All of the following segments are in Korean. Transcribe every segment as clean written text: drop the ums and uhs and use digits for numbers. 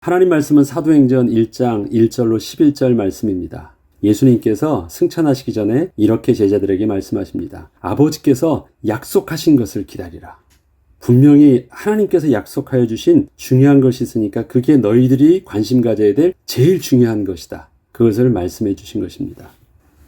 하나님 말씀은 사도행전 1장 1절로 11절 말씀입니다. 예수님께서 승천하시기 전에 이렇게 제자들에게 말씀하십니다. 아버지께서 약속하신 것을 기다리라. 분명히 하나님께서 약속하여 주신 중요한 것이 있으니까 그게 너희들이 관심 가져야 될 제일 중요한 것이다. 그것을 말씀해 주신 것입니다.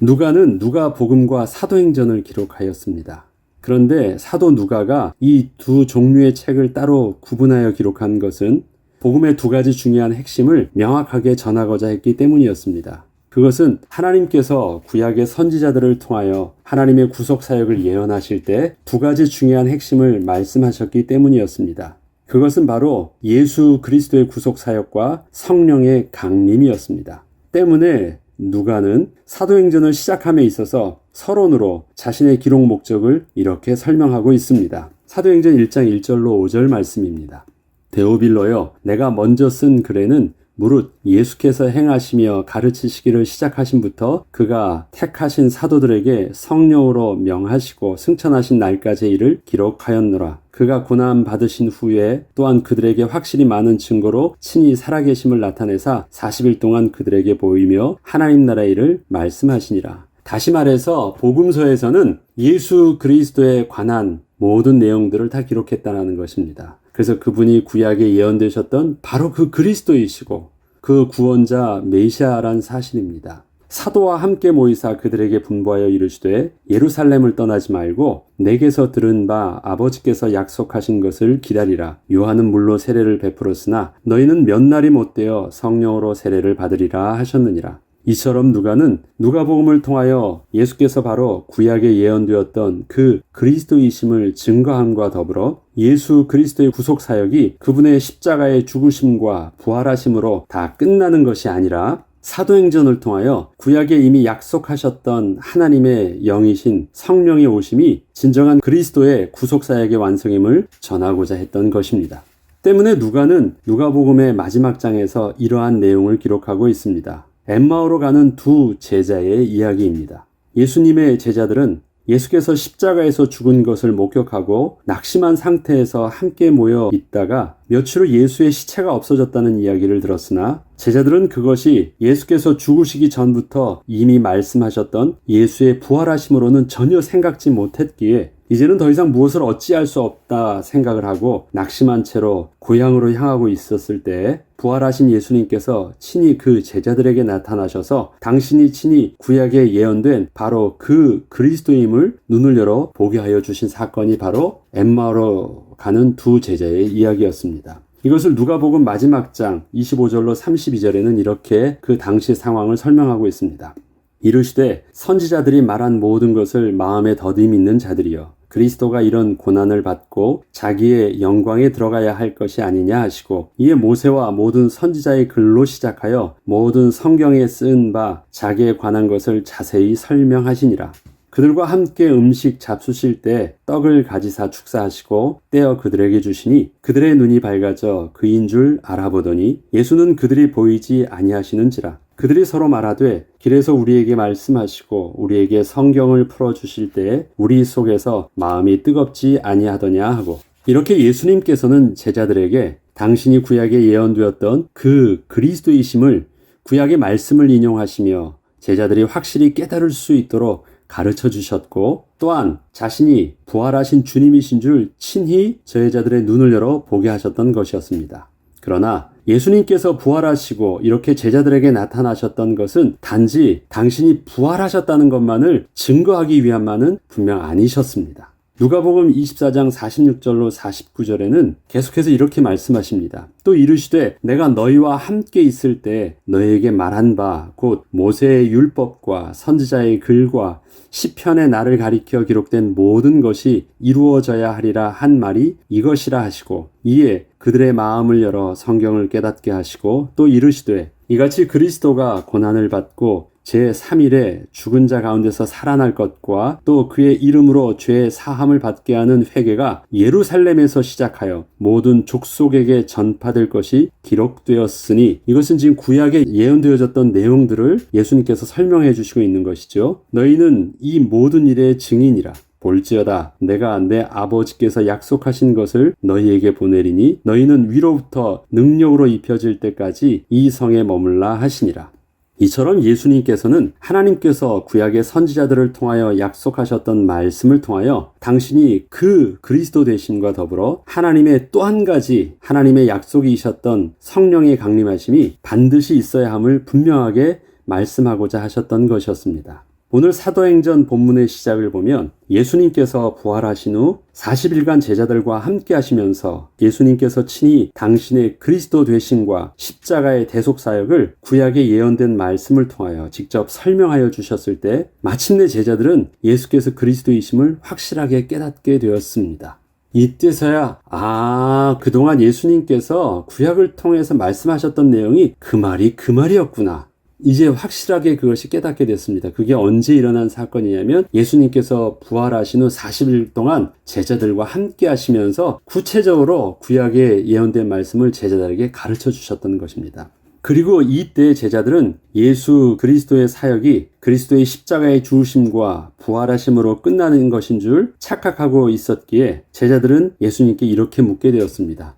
누가는 누가복음과 사도행전을 기록하였습니다. 그런데 사도 누가가 이 두 종류의 책을 따로 구분하여 기록한 것은 복음의 두 가지 중요한 핵심을 명확하게 전하고자 했기 때문이었습니다. 그것은 하나님께서 구약의 선지자들을 통하여 하나님의 구속 사역을 예언하실 때 두 가지 중요한 핵심을 말씀하셨기 때문이었습니다. 그것은 바로 예수 그리스도의 구속 사역과 성령의 강림이었습니다. 때문에 누가는 사도행전을 시작함에 있어서 서론으로 자신의 기록 목적을 이렇게 설명하고 있습니다. 사도행전 1장 1절로 5절 말씀입니다. 데오빌로여, 내가 먼저 쓴 글에는 무릇 예수께서 행하시며 가르치시기를 시작하신부터 그가 택하신 사도들에게 성령으로 명하시고 승천하신 날까지의 일을 기록하였노라. 그가 고난 받으신 후에 또한 그들에게 확실히 많은 증거로 친히 살아계심을 나타내사 40일 동안 그들에게 보이며 하나님 나라의 일을 말씀하시니라. 다시 말해서 복음서에서는 예수 그리스도에 관한 모든 내용들을 다 기록했다는 것입니다. 그래서 그분이 구약에 예언되셨던 바로 그 그리스도이시고 그 구원자 메시아란 사실입니다. 사도와 함께 모이사 그들에게 분부하여 이르시되 예루살렘을 떠나지 말고 내게서 들은 바 아버지께서 약속하신 것을 기다리라. 요한은 물로 세례를 베풀었으나 너희는 몇 날이 못되어 성령으로 세례를 받으리라 하셨느니라. 이처럼 누가는 누가복음을 통하여 예수께서 바로 구약에 예언되었던 그 그리스도이심을 증거함과 더불어 예수 그리스도의 구속 사역이 그분의 십자가의 죽으심과 부활하심으로 다 끝나는 것이 아니라 사도행전을 통하여 구약에 이미 약속하셨던 하나님의 영이신 성령의 오심이 진정한 그리스도의 구속 사역의 완성임을 전하고자 했던 것입니다. 때문에 누가는 누가복음의 마지막 장에서 이러한 내용을 기록하고 있습니다. 엠마오로 가는 두 제자의 이야기입니다. 예수님의 제자들은 예수께서 십자가에서 죽은 것을 목격하고 낙심한 상태에서 함께 모여 있다가 며칠 후 예수의 시체가 없어졌다는 이야기를 들었으나 제자들은 그것이 예수께서 죽으시기 전부터 이미 말씀하셨던 예수의 부활하심으로는 전혀 생각지 못했기에 이제는 더 이상 무엇을 어찌할 수 없다 생각을 하고 낙심한 채로 고향으로 향하고 있었을 때 부활하신 예수님께서 친히 그 제자들에게 나타나셔서 당신이 친히 구약에 예언된 바로 그 그리스도임을 눈을 열어 보게 하여 주신 사건이 바로 엠마오로 가는 두 제자의 이야기였습니다. 이것을 누가복음 마지막 장 25절로 32절에는 이렇게 그 당시 상황을 설명하고 있습니다. 이르시되 선지자들이 말한 모든 것을 마음에 더디 믿는 자들이여 그리스도가 이런 고난을 받고 자기의 영광에 들어가야 할 것이 아니냐 하시고 이에 모세와 모든 선지자의 글로 시작하여 모든 성경에 쓴 바 자기에 관한 것을 자세히 설명하시니라. 그들과 함께 음식 잡수실 때 떡을 가지사 축사하시고 떼어 그들에게 주시니 그들의 눈이 밝아져 그인 줄 알아보더니 예수는 그들이 보이지 아니하시는지라. 그들이 서로 말하되 길에서 우리에게 말씀하시고 우리에게 성경을 풀어주실 때에 우리 속에서 마음이 뜨겁지 아니하더냐 하고 이렇게 예수님께서는 제자들에게 당신이 구약에 예언되었던 그 그리스도이심을 구약의 말씀을 인용하시며 제자들이 확실히 깨달을 수 있도록 가르쳐 주셨고 또한 자신이 부활하신 주님이신 줄 친히 제자들의 눈을 열어 보게 하셨던 것이었습니다. 그러나 예수님께서 부활하시고 이렇게 제자들에게 나타나셨던 것은 단지 당신이 부활하셨다는 것만을 증거하기 위함만은 분명 아니셨습니다. 누가복음 24장 46절로 49절에는 계속해서 이렇게 말씀하십니다. 또 이르시되 내가 너희와 함께 있을 때 너희에게 말한 바 곧 모세의 율법과 선지자의 글과 시편의 나를 가리켜 기록된 모든 것이 이루어져야 하리라 한 말이 이것이라 하시고 이에 그들의 마음을 열어 성경을 깨닫게 하시고 또 이르시되 이같이 그리스도가 고난을 받고 제3일에 죽은 자 가운데서 살아날 것과 또 그의 이름으로 죄의 사함을 받게 하는 회개가 예루살렘에서 시작하여 모든 족속에게 전파될 것이 기록되었으니 이것은 지금 구약에 예언되어졌던 내용들을 예수님께서 설명해 주시고 있는 것이죠. 너희는 이 모든 일의 증인이라. 볼지어다 내가 내 아버지께서 약속하신 것을 너희에게 보내리니 너희는 위로부터 능력으로 입혀질 때까지 이 성에 머물라 하시니라. 이처럼 예수님께서는 하나님께서 구약의 선지자들을 통하여 약속하셨던 말씀을 통하여 당신이 그 그리스도 되심과 더불어 하나님의 또 한 가지 하나님의 약속이셨던 성령의 강림하심이 반드시 있어야 함을 분명하게 말씀하고자 하셨던 것이었습니다. 오늘 사도행전 본문의 시작을 보면 예수님께서 부활하신 후 40일간 제자들과 함께 하시면서 예수님께서 친히 당신의 그리스도 되심과 십자가의 대속 사역을 구약에 예언된 말씀을 통하여 직접 설명하여 주셨을 때 마침내 제자들은 예수께서 그리스도이심을 확실하게 깨닫게 되었습니다. 이때서야 그동안 예수님께서 구약을 통해서 말씀하셨던 내용이 그 말이었구나. 이제 확실하게 그것이 깨닫게 됐습니다. 그게 언제 일어난 사건이냐면 예수님께서 부활하신 후 40일 동안 제자들과 함께 하시면서 구체적으로 구약에 예언된 말씀을 제자들에게 가르쳐 주셨던 것입니다. 그리고 이때 제자들은 예수 그리스도의 사역이 그리스도의 십자가의 죽으심과 부활하심으로 끝나는 것인 줄 착각하고 있었기에 제자들은 예수님께 이렇게 묻게 되었습니다.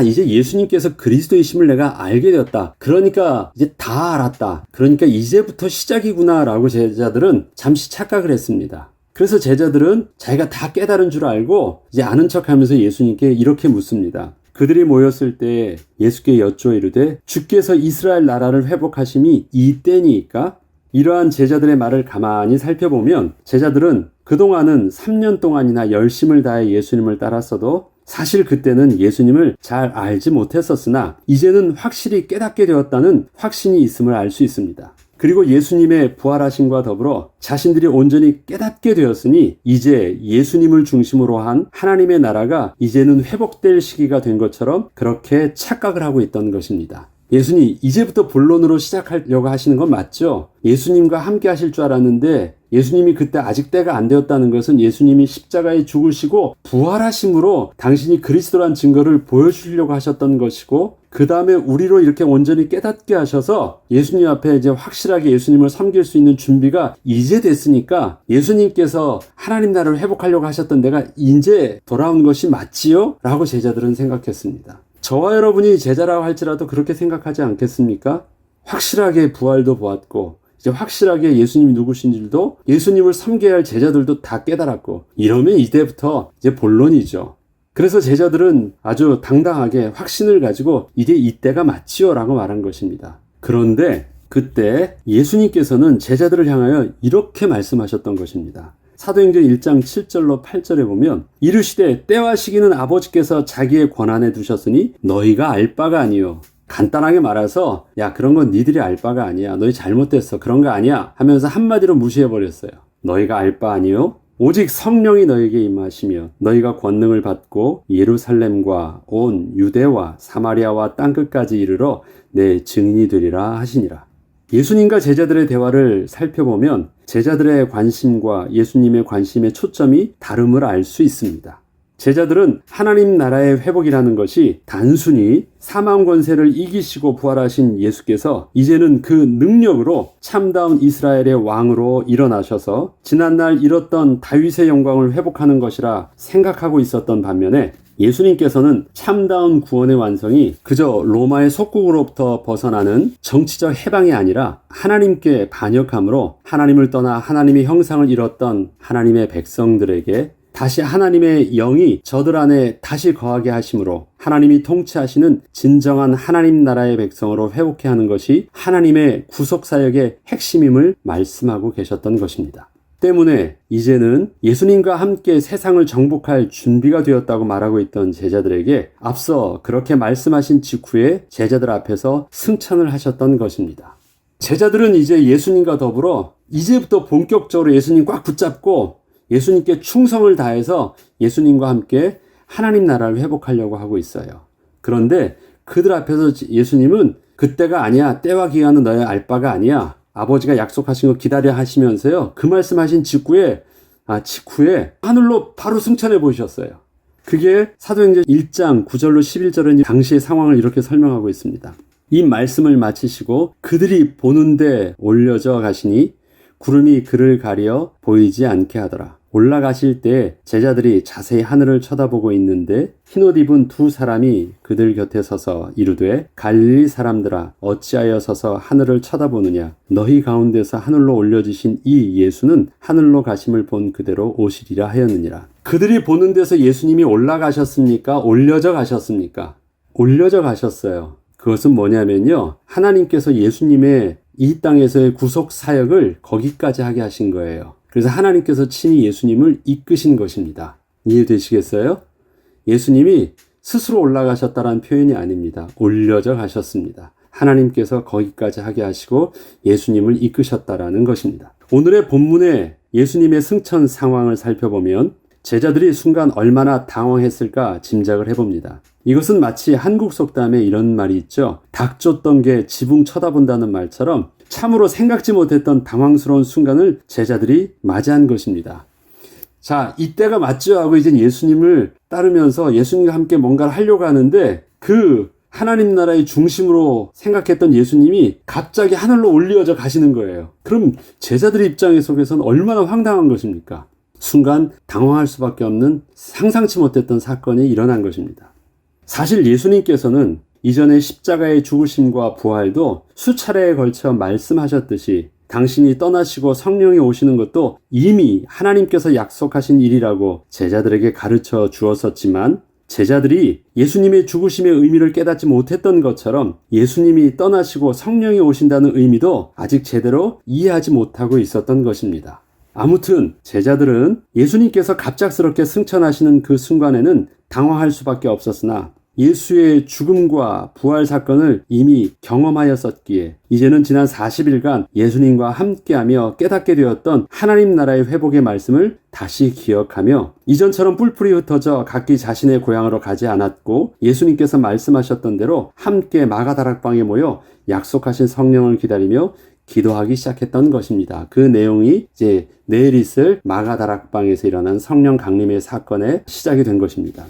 이제 예수님께서 그리스도이심을 내가 알게 되었다. 그러니까 이제 다 알았다. 그러니까 이제부터 시작이구나 라고 제자들은 잠시 착각을 했습니다. 그래서 제자들은 자기가 다 깨달은 줄 알고 이제 아는 척하면서 예수님께 이렇게 묻습니다. 그들이 모였을 때 예수께 여쭈어 이르되 주께서 이스라엘 나라를 회복하심이 이때니까? 이러한 제자들의 말을 가만히 살펴보면 제자들은 그동안은 3년 동안이나 열심을 다해 예수님을 따랐어도 사실 그때는 예수님을 잘 알지 못했었으나 이제는 확실히 깨닫게 되었다는 확신이 있음을 알 수 있습니다. 그리고 예수님의 부활하심과 더불어 자신들이 온전히 깨닫게 되었으니 이제 예수님을 중심으로 한 하나님의 나라가 이제는 회복될 시기가 된 것처럼 그렇게 착각을 하고 있던 것입니다. 예수님 이제부터 본론으로 시작하려고 하시는 건 맞죠? 예수님과 함께 하실 줄 알았는데 예수님이 그때 아직 때가 안 되었다는 것은 예수님이 십자가에 죽으시고 부활하심으로 당신이 그리스도란 증거를 보여주려고 하셨던 것이고 그 다음에 우리로 이렇게 온전히 깨닫게 하셔서 예수님 앞에 이제 확실하게 예수님을 섬길 수 있는 준비가 이제 됐으니까 예수님께서 하나님 나라를 회복하려고 하셨던 데가 이제 돌아온 것이 맞지요? 라고 제자들은 생각했습니다. 저와 여러분이 제자라고 할지라도 그렇게 생각하지 않겠습니까? 확실하게 부활도 보았고 이제 확실하게 예수님이 누구신지도 예수님을 섬겨야 할 제자들도 다 깨달았고 이러면 이때부터 이제 본론이죠. 그래서 제자들은 아주 당당하게 확신을 가지고 이제 이때가 맞지요 라고 말한 것입니다. 그런데 그때 예수님께서는 제자들을 향하여 이렇게 말씀하셨던 것입니다. 사도행전 1장 7절로 8절에 보면 이르시되 때와 시기는 아버지께서 자기의 권한에 두셨으니 너희가 알 바가 아니요. 간단하게 말해서 그런 건 니들이 알 바가 아니야. 너희 잘못됐어. 그런 거 아니야. 하면서 한마디로 무시해버렸어요. 너희가 알 바 아니요. 오직 성령이 너에게 임하시며 너희가 권능을 받고 예루살렘과 온 유대와 사마리아와 땅끝까지 이르러 내 증인이 되리라 하시니라. 예수님과 제자들의 대화를 살펴보면 제자들의 관심과 예수님의 관심의 초점이 다름을 알 수 있습니다. 제자들은 하나님 나라의 회복이라는 것이 단순히 사망 권세를 이기시고 부활하신 예수께서 이제는 그 능력으로 참다운 이스라엘의 왕으로 일어나셔서 지난날 잃었던 다윗의 영광을 회복하는 것이라 생각하고 있었던 반면에 예수님께서는 참다운 구원의 완성이 그저 로마의 속국으로부터 벗어나는 정치적 해방이 아니라 하나님께 반역함으로 하나님을 떠나 하나님의 형상을 잃었던 하나님의 백성들에게 다시 하나님의 영이 저들 안에 다시 거하게 하심으로 하나님이 통치하시는 진정한 하나님 나라의 백성으로 회복해 하는 것이 하나님의 구속사역의 핵심임을 말씀하고 계셨던 것입니다. 때문에 이제는 예수님과 함께 세상을 정복할 준비가 되었다고 말하고 있던 제자들에게 앞서 그렇게 말씀하신 직후에 제자들 앞에서 승천을 하셨던 것입니다. 제자들은 이제 예수님과 더불어 이제부터 본격적으로 예수님 꽉 붙잡고 예수님께 충성을 다해서 예수님과 함께 하나님 나라를 회복하려고 하고 있어요. 그런데 그들 앞에서 예수님은 그때가 아니야. 때와 기간은 너의 알 바가 아니야. 아버지가 약속하신 거 기다려 하시면서요. 그 말씀하신 직후에 하늘로 바로 승천해 보셨어요. 그게 사도행전 1장 9절로 11절은 당시의 상황을 이렇게 설명하고 있습니다. 이 말씀을 마치시고 그들이 보는데 올려져 가시니 구름이 그를 가려 보이지 않게 하더라. 올라가실 때 제자들이 자세히 하늘을 쳐다보고 있는데 흰옷 입은 두 사람이 그들 곁에 서서 이르되 갈릴리 사람들아 어찌하여 서서 하늘을 쳐다보느냐 너희 가운데서 하늘로 올려지신 이 예수는 하늘로 가심을 본 그대로 오시리라 하였느니라. 그들이 보는 데서 예수님이 올라가셨습니까? 올려져 가셨습니까? 올려져 가셨어요. 그것은 뭐냐면요, 하나님께서 예수님의 이 땅에서의 구속 사역을 거기까지 하게 하신 거예요. 그래서 하나님께서 친히 예수님을 이끄신 것입니다. 이해되시겠어요? 예수님이 스스로 올라가셨다는 표현이 아닙니다. 올려져 가셨습니다. 하나님께서 거기까지 하게 하시고 예수님을 이끄셨다라는 것입니다. 오늘의 본문에 예수님의 승천 상황을 살펴보면 제자들이 순간 얼마나 당황했을까 짐작을 해봅니다. 이것은 마치 한국 속담에 이런 말이 있죠. 닭 쫓던 게 지붕 쳐다본다는 말처럼 참으로 생각지 못했던 당황스러운 순간을 제자들이 맞이한 것입니다. 자, 이때가 맞죠 하고 이제 예수님을 따르면서 예수님과 함께 뭔가를 하려고 하는데 그 하나님 나라의 중심으로 생각했던 예수님이 갑자기 하늘로 올려져 가시는 거예요. 그럼 제자들의 입장에 속에서는 얼마나 황당한 것입니까? 순간 당황할 수밖에 없는 상상치 못했던 사건이 일어난 것입니다. 사실 예수님께서는 이전에 십자가의 죽으심과 부활도 수차례에 걸쳐 말씀하셨듯이 당신이 떠나시고 성령이 오시는 것도 이미 하나님께서 약속하신 일이라고 제자들에게 가르쳐 주었었지만 제자들이 예수님의 죽으심의 의미를 깨닫지 못했던 것처럼 예수님이 떠나시고 성령이 오신다는 의미도 아직 제대로 이해하지 못하고 있었던 것입니다. 아무튼 제자들은 예수님께서 갑작스럽게 승천하시는 그 순간에는 당황할 수밖에 없었으나 예수의 죽음과 부활 사건을 이미 경험하였었기에 이제는 지난 40일간 예수님과 함께하며 깨닫게 되었던 하나님 나라의 회복의 말씀을 다시 기억하며 이전처럼 뿔뿔이 흩어져 각기 자신의 고향으로 가지 않았고 예수님께서 말씀하셨던 대로 함께 마가다락방에 모여 약속하신 성령을 기다리며 기도하기 시작했던 것입니다. 그 내용이 이제 내일 있을 마가다락방에서 일어난 성령 강림의 사건의 시작이 된 것입니다.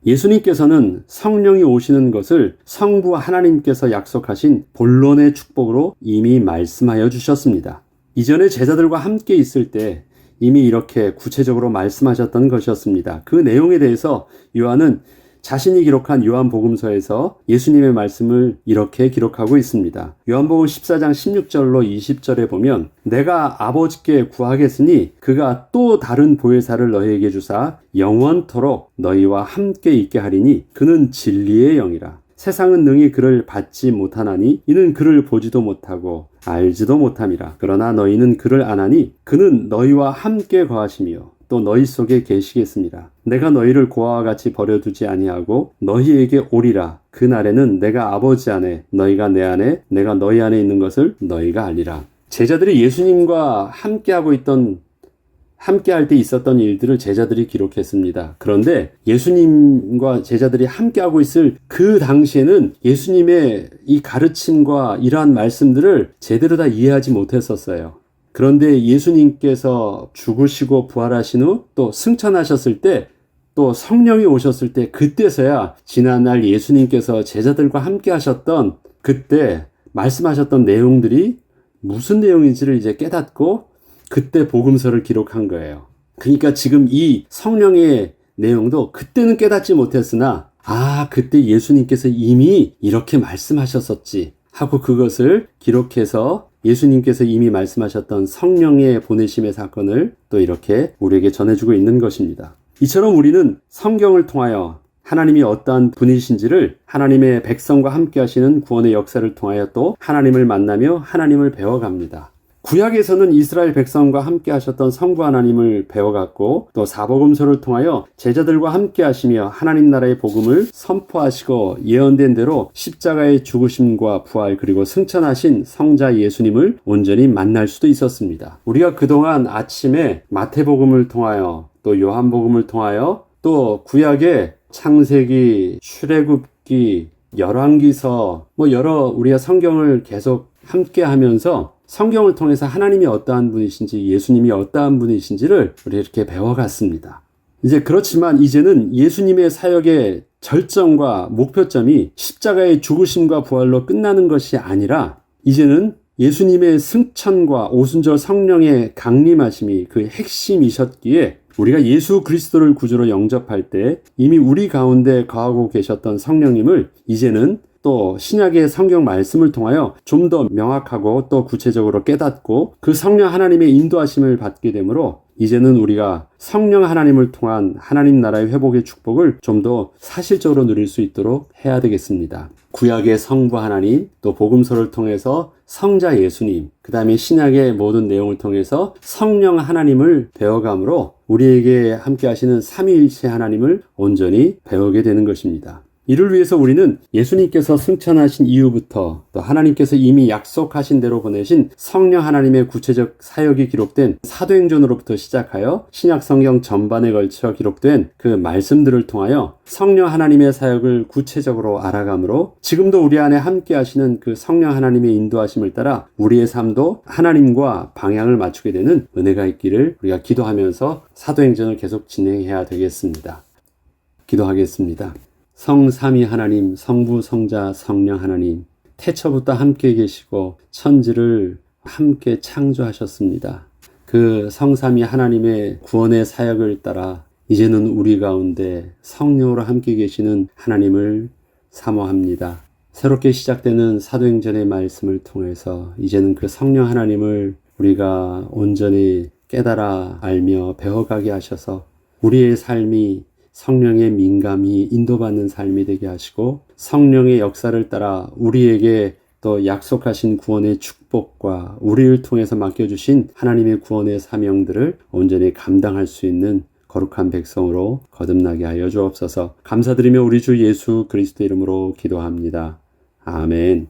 예수님께서는 성령이 오시는 것을 성부 하나님께서 약속하신 본론의 축복으로 이미 말씀하여 주셨습니다. 이전에 제자들과 함께 있을 때 이미 이렇게 구체적으로 말씀하셨던 것이었습니다. 그 내용에 대해서 요한은 자신이 기록한 요한복음서에서 예수님의 말씀을 이렇게 기록하고 있습니다. 요한복음 14장 16절로 20절에 보면 내가 아버지께 구하겠으니 그가 또 다른 보혜사를 너희에게 주사 영원토록 너희와 함께 있게 하리니 그는 진리의 영이라. 세상은 능히 그를 받지 못하나니 이는 그를 보지도 못하고 알지도 못함이라. 그러나 너희는 그를 아나니 그는 너희와 함께 거하시며 또 너희 속에 계시겠습니다. 내가 너희를 고아와 같이 버려두지 아니하고 너희에게 오리라. 그날에는 내가 아버지 안에 너희가 내 안에 내가 너희 안에 있는 것을 너희가 알리라. 제자들이 예수님과 함께할 때 있었던 일들을 제자들이 기록했습니다. 그런데 예수님과 제자들이 함께하고 있을 그 당시에는 예수님의 이 가르침과 이러한 말씀들을 제대로 다 이해하지 못했었어요. 그런데 예수님께서 죽으시고 부활하신 후 또 승천하셨을 때 또 성령이 오셨을 때 그때서야 지난날 예수님께서 제자들과 함께 하셨던 그때 말씀하셨던 내용들이 무슨 내용인지를 이제 깨닫고 그때 복음서를 기록한 거예요. 그러니까 지금 이 성령의 내용도 그때는 깨닫지 못했으나 그때 예수님께서 이미 이렇게 말씀하셨었지 하고 그것을 기록해서 예수님께서 이미 말씀하셨던 성령의 보내심의 사건을 또 이렇게 우리에게 전해주고 있는 것입니다. 이처럼 우리는 성경을 통하여 하나님이 어떠한 분이신지를 하나님의 백성과 함께 하시는 구원의 역사를 통하여 또 하나님을 만나며 하나님을 배워갑니다. 구약에서는 이스라엘 백성과 함께 하셨던 성부 하나님을 배워갔고 또 사복음서를 통하여 제자들과 함께 하시며 하나님 나라의 복음을 선포하시고 예언된 대로 십자가의 죽으심과 부활 그리고 승천하신 성자 예수님을 온전히 만날 수도 있었습니다. 우리가 그동안 아침에 마태복음을 통하여 또 요한복음을 통하여 또 구약의 창세기, 출애굽기, 열왕기서 여러 우리가 성경을 계속 함께 하면서 성경을 통해서 하나님이 어떠한 분이신지 예수님이 어떠한 분이신지를 우리 이렇게 배워갔습니다. 이제 그렇지만 이제는 예수님의 사역의 절정과 목표점이 십자가의 죽으심과 부활로 끝나는 것이 아니라 이제는 예수님의 승천과 오순절 성령의 강림하심이 그 핵심이셨기에 우리가 예수 그리스도를 구주로 영접할 때 이미 우리 가운데 거하고 계셨던 성령님을 이제는 또 신약의 성경 말씀을 통하여 좀 더 명확하고 또 구체적으로 깨닫고 그 성령 하나님의 인도하심을 받게 되므로 이제는 우리가 성령 하나님을 통한 하나님 나라의 회복의 축복을 좀 더 사실적으로 누릴 수 있도록 해야 되겠습니다. 구약의 성부 하나님, 또 복음서를 통해서 성자 예수님, 그 다음에 신약의 모든 내용을 통해서 성령 하나님을 배워감으로 우리에게 함께 하시는 삼위일체 하나님을 온전히 배우게 되는 것입니다. 이를 위해서 우리는 예수님께서 승천하신 이후부터 또 하나님께서 이미 약속하신 대로 보내신 성령 하나님의 구체적 사역이 기록된 사도행전으로부터 시작하여 신약 성경 전반에 걸쳐 기록된 그 말씀들을 통하여 성령 하나님의 사역을 구체적으로 알아가므로 지금도 우리 안에 함께 하시는 그 성령 하나님의 인도하심을 따라 우리의 삶도 하나님과 방향을 맞추게 되는 은혜가 있기를 우리가 기도하면서 사도행전을 계속 진행해야 되겠습니다. 기도하겠습니다. 성삼위 하나님, 성부, 성자, 성령 하나님, 태초부터 함께 계시고 천지를 함께 창조하셨습니다. 그 성삼위 하나님의 구원의 사역을 따라 이제는 우리 가운데 성령으로 함께 계시는 하나님을 사모합니다. 새롭게 시작되는 사도행전의 말씀을 통해서 이제는 그 성령 하나님을 우리가 온전히 깨달아 알며 배워가게 하셔서 우리의 삶이 성령의 민감히 인도받는 삶이 되게 하시고 성령의 역사를 따라 우리에게 또 약속하신 구원의 축복과 우리를 통해서 맡겨주신 하나님의 구원의 사명들을 온전히 감당할 수 있는 거룩한 백성으로 거듭나게 하여 주옵소서. 감사드리며 우리 주 예수 그리스도 이름으로 기도합니다. 아멘.